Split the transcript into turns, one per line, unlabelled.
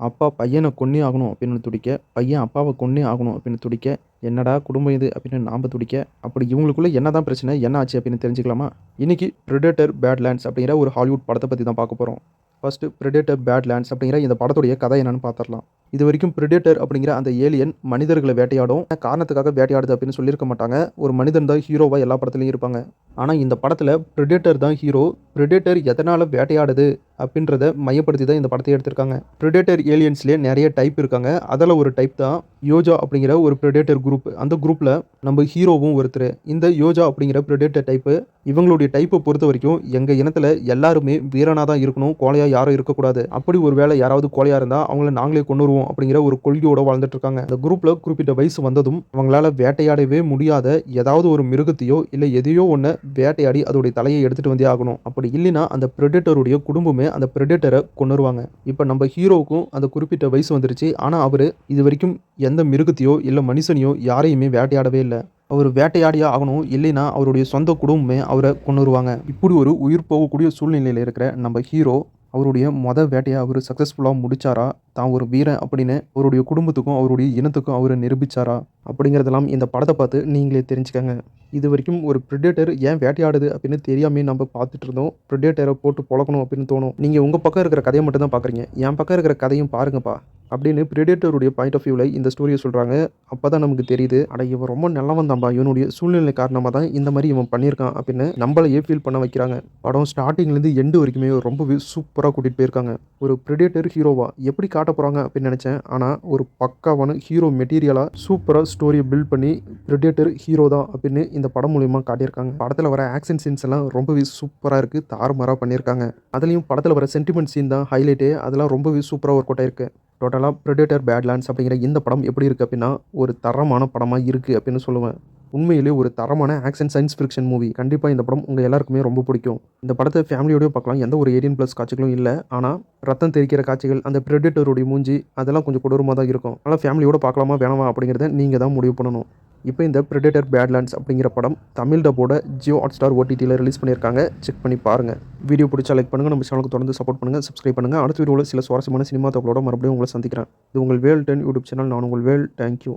அப்பா பையன கொன்னே ஆகணும் அப்படின்னு துடிக்க, பையன் அப்பாவ கொன்னே ஆகணும் அப்படின்னு துடிக்க, என்னடா குடும்பம் இது அப்படின்னு நாம துடிக்க, அப்படி இவங்களுக்குள்ள என்னதான் பிரச்சனை, என்ன ஆச்சு அப்படின்னு தெரிஞ்சுக்கலாமா? இன்னைக்கு பிரெடேட்டர் பேட்லேண்ட்ஸ் அப்படிங்கிற ஒரு ஹாலிவுட் படத்த பத்தி தான் பார்க்க போறோம். ஃபர்ஸ்ட் பிரெடேட்டர் பேட்லேண்ட்ஸ் அப்படிங்கிற இந்த படத்துடைய கதை என்னன்னு பார்த்துரலாம். இதுவரைக்கும் பிரெடேட்டர் அப்படிங்கிற அந்த ஏலியன் மனிதர்களை வேட்டையாடும் காரணத்துக்காக வேட்டையாடுது அப்படின்னு சொல்லியிருக்க மாட்டாங்க. ஒரு மனிதன் தான் ஹீரோவா எல்லா படத்துலயும் இருப்பாங்க. ஆனா இந்த படத்துல பிரெடேட்டர் தான் ஹீரோ. பிரெடேட்டர் எதனால வேட்டையாடுது அப்படின்றத மையப்படுத்தி தான் இந்த படத்தை எடுத்திருக்காங்க. பிரெடேட்டர் ஏலியன்ஸ்லேயே நிறைய டைப் இருக்காங்க. அதில் ஒரு டைப் தான் யோஜா அப்படிங்கிற ஒரு பிரெடேட்டர் குரூப். அந்த குரூப்பில் நம்ம ஹீரோவும் ஒருத்தர். இந்த யோஜா அப்படிங்கிற பிரெடேட்டர் டைப்பு இவங்களுடைய டைப்பை பொறுத்த வரைக்கும் எங்கள் இனத்தில் எல்லாருமே வீரனாக தான் இருக்கணும், கோழையாக யாரும் இருக்கக்கூடாது. அப்படி ஒரு வேளை யாராவது கோழையாக இருந்தால் அவங்கள நாங்களே கொண்டுருவோம் அப்படிங்கிற ஒரு கொள்கையோடு வாழ்ந்துட்டு இருக்காங்க. இந்த குரூப்பில் குறிப்பிட்ட வயசு வந்ததும் அவங்களால வேட்டையாடவே முடியாத ஏதாவது ஒரு மிருகத்தையோ இல்லை எதையோ ஒன்று வேட்டையாடி அதோடைய தலையை எடுத்துகிட்டு வந்தே ஆகணும். அப்படி இல்லைன்னா அந்த பிரெடேட்டருடைய குடும்பமே அந்த பிரெடேட்டரை கொன்னுருவாங்க. இப்போ நம்ம ஹீரோவுக்கும் அந்த குறிப்பிட்ட வயசு வந்துருச்சு. ஆனால் அவர் இது வரைக்கும் எந்த மிருகத்தையோ இல்லை மனுஷனையோ யாரையுமே வேட்டையாடவே இல்லை. அவர் வேட்டையாடியே ஆகணும், இல்லைன்னா அவருடைய சொந்த குடும்பமே அவரை கொன்னுருவாங்க. இப்படி ஒரு உயிர் போகக்கூடிய சூழ்நிலையில் இருக்கிற நம்ம ஹீரோ அவருடைய வேட்டையை அவர் சக்ஸஸ்ஃபுல்லாக முடிச்சாரா, தான் ஒரு வீரன் அப்படின்னு அவருடைய குடும்பத்துக்கும் அவருடைய இனத்துக்கும் அவர் நிரூபிச்சாரா அப்படிங்கிறதெல்லாம் இந்த படத்தை பார்த்து நீங்களே தெரிஞ்சுக்கங்க. இது வரைக்கும் ஒரு பிரெடேட்டர் ஏன் வேட்டையாடுது அப்படின்னு தெரியாமே நம்ம பார்த்துட்டு இருந்தோம். பிரெடேட்டரை போட்டு பொழக்கணும் அப்படின்னு தோணும். நீங்கள் உங்கள் பக்கம் இருக்கிற கதையை மட்டும் தான் பார்க்குறீங்க, என் பக்கம் இருக்கிற கதையும் பாருங்கப்பா அப்படின்னு பிரெடேட்டருடைய பாயிண்ட் ஆஃப் வியூவில் இந்த ஸ்டோரியை சொல்கிறாங்க. அப்போ தான் நமக்கு தெரியுது, அட இவன் ரொம்ப நல்லவன் தான்பா, இவனுடைய சூழ்நிலை காரணமாக தான் இந்த மாதிரி இவன் பண்ணியிருக்கான் அப்படின்னு நம்மளையே ஃபீல் பண்ண வைக்கிறாங்க. படம் ஸ்டார்டிங்லேருந்து எண்டு வரைக்குமே ரொம்பவே சூப்பராக கூட்டிகிட்டு போயிருக்காங்க. ஒரு பிரெடேட்டர் ஹீரோவா எப்படி காட்ட போகிறாங்க அப்படின்னு நினச்சேன். ஆனால் ஒரு பக்காவான ஹீரோ மெட்டீரியலாக சூப்பராக ஸ்டோரியை பில்ட் பண்ணி பிரெடேட்டர் ஹீரோ தான் அப்படின்னு இந்த படம் மூலியமாக காட்டியிருக்காங்க. படத்தில் வர ஆக்ஷன் சீன்ஸ் எல்லாம் ரொம்பவே சூப்பராக இருக்குது, தாறுமாறாக பண்ணியிருக்காங்க. அதுலேயும் படத்தில் வர சென்டிமெண்ட் சீன் தான் ஹைலைட்டே. அதெல்லாம் ரொம்பவே சூப்பராக ஒர்க் அவுட் ஆயிருக்கு. டோட்டலாக பிரெடேட்டர் பேட்லேண்ட்ஸ் அப்படிங்கிற இந்த படம் எப்படி இருக்குது அப்படின்னா ஒரு தரமான படமாக இருக்குது அப்படின்னு சொல்லுவேன். உண்மையிலே ஒரு தரமான ஆக்ஷன் சயின்ஸ் ஃபிக்ஷன் மூவி. கண்டிப்பாக இந்த படம் உங்கள் எல்லாருக்குமே ரொம்ப பிடிக்கும். இந்த படத்தை ஃபேமிலியோடய பார்க்கலாம், எந்த ஒரு 18+ காட்சிகளும் இல்லை. ஆனால் ரத்தம் தெரிக்கிற காட்சிகள், அந்த பிரெடேட்டருடைய மூஞ்சி அதெல்லாம் கொஞ்சம் கொடூரமாக தான் இருக்கும். அதனால் ஃபேமிலியோட பார்க்கலாமா வேணாமா அப்படிங்கிறத நீங்கள் தான் முடிவு பண்ணணும். இப்போ இந்த பிரெடேட்டர் பேட்லேண்ட்ஸ் அப்படிங்கிற படம் தமிழ் டப்போட ஜியோ ஹாட்ஸ்டார் OTTயில் ரிலீஸ் பண்ணியிருக்காங்க. செக் பண்ணி பாருங்கள். வீடியோ பிடிச்சா லைக் பண்ணுங்கள், நம்ம சேனலுக்கு தொடர்ந்து சப்போர்ட் பண்ணுங்கள், சப்ஸ்கிரைப் பண்ணுங்கள். அடுத்த வீடியோவில் சில சுவாரஸ்யமான சினிமா தகவலோட மறுபடியும் உங்களை சந்திக்கிறேன். இது உங்கள் வேல் 10 யூடியூப் சேனல். நான் உங்கள் வேல். தேங்க்யூ.